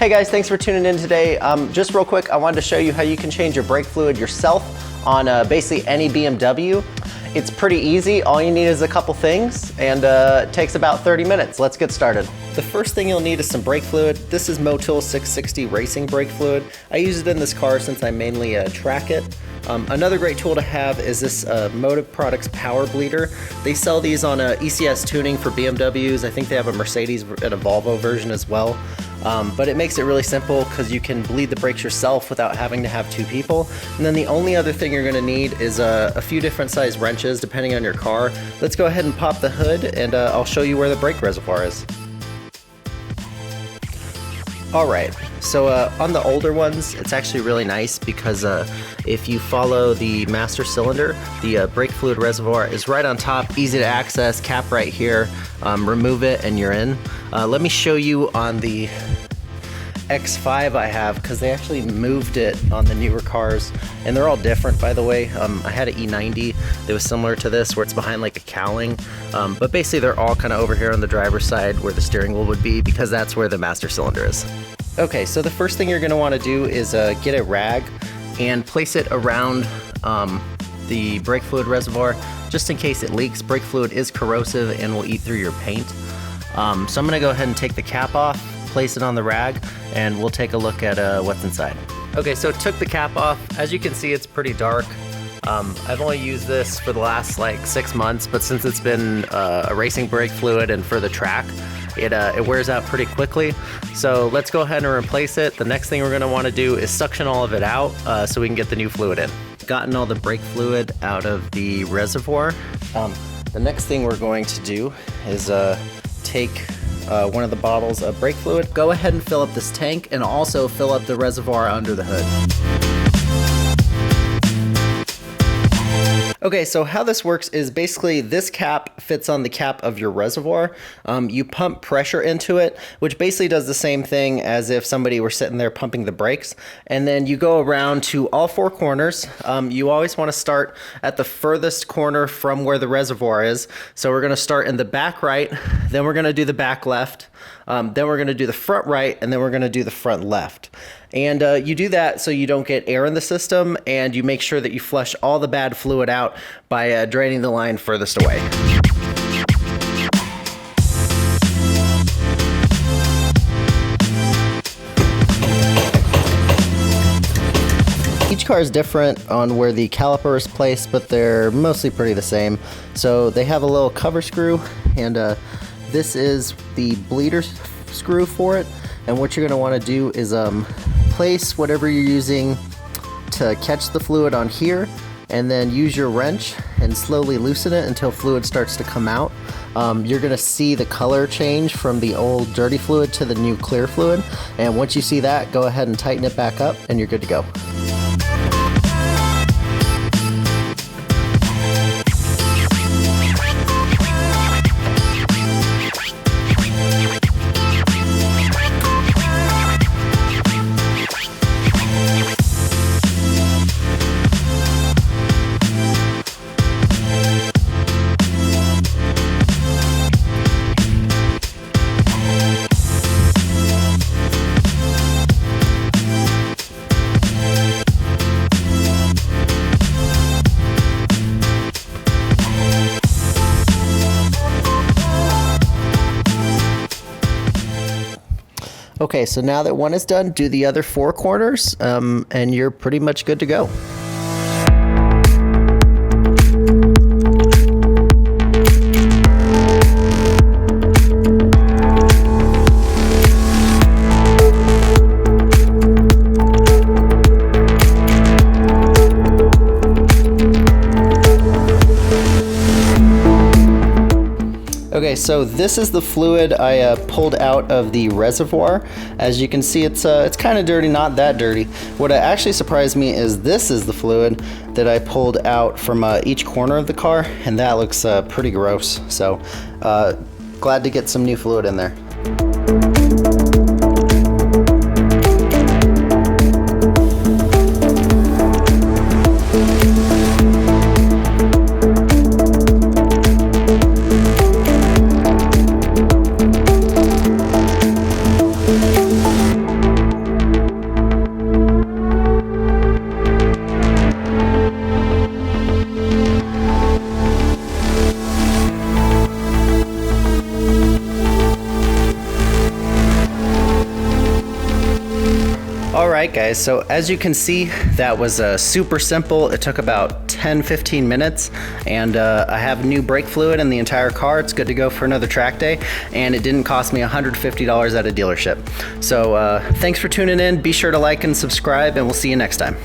Hey guys, thanks for tuning in today. Just real quick, I wanted to show you how you can change your brake fluid yourself on basically any BMW. It's pretty easy. All you need is a couple things, and it takes about 30 minutes. Let's get started. The first thing you'll need is some brake fluid. This is Motul 660 Racing brake fluid. I use it in this car since I mainly track it. Another great tool to have is this Motive Products Power Bleeder. They sell these on ECS tuning for BMWs. I think they have a Mercedes and a Volvo version as well. But it makes it really simple because you can bleed the brakes yourself without having to have two people. And then the only other thing you're gonna need is a few different size wrenches depending on your car. Let's go ahead and pop the hood and I'll show you where the brake reservoir is. All right, so on the older ones, it's actually really nice because if you follow the master cylinder, the brake fluid reservoir is right on top, easy to access, cap right here, remove it and you're in. Let me show you on the X5 I have, because they actually moved it on the newer cars, and they're all different, by the way. I had an E90 that was similar to this, where it's behind like a cowling, but basically they're all kind of over here on the driver's side where the steering wheel would be, because that's where the master cylinder is. Okay, so the first thing you're going to want to do is get a rag and place it around the brake fluid reservoir, just in case it leaks. Brake fluid is corrosive and will eat through your paint. So I'm going to go ahead and take the cap off, place it on the rag, and we'll take a look at what's inside. Okay, so took the cap off. As you can see, it's pretty dark. I've only used this for the last like 6 months, but since it's been a racing brake fluid and for the track, it wears out pretty quickly. So let's go ahead and replace it. The next thing we're gonna wanna do is suction all of it out so we can get the new fluid in. Gotten all the brake fluid out of the reservoir. The next thing we're going to do is take one of the bottles of brake fluid. Go ahead and fill up this tank and also fill up the reservoir under the hood. Okay, so how this works is basically this cap fits on the cap of your reservoir. You pump pressure into it, which basically does the same thing as if somebody were sitting there pumping the brakes. And then you go around to all four corners. You always want to start at the furthest corner from where the reservoir is. So we're going to start in the back right, then we're going to do the back left, then we're going to do the front right, and then we're going to do the front left. And you do that so you don't get air in the system, and you make sure that you flush all the bad fluid out by draining the line furthest away. Each car is different on where the caliper is placed, but they're mostly pretty the same. So they have a little cover screw, and this is the bleeder screw for it. And what you're going to want to do is place whatever you're using to catch the fluid on here, and then use your wrench and slowly loosen it until fluid starts to come out. You're going to see the color change from the old dirty fluid to the new clear fluid, and once you see that, go ahead and tighten it back up and you're good to go. Okay, so now that one is done, do the other four corners, and you're pretty much good to go. Okay, so this is the fluid I pulled out of the reservoir. As you can see, it's kind of dirty, not that dirty. What actually surprised me is this is the fluid that I pulled out from each corner of the car, and that looks pretty gross. So glad to get some new fluid in there. Alright guys, so as you can see, that was super simple. It took about 10-15 minutes, and I have new brake fluid in the entire car. It's good to go for another track day, and it didn't cost me $150 at a dealership. So thanks for tuning in. Be sure to like and subscribe, and we'll see you next time.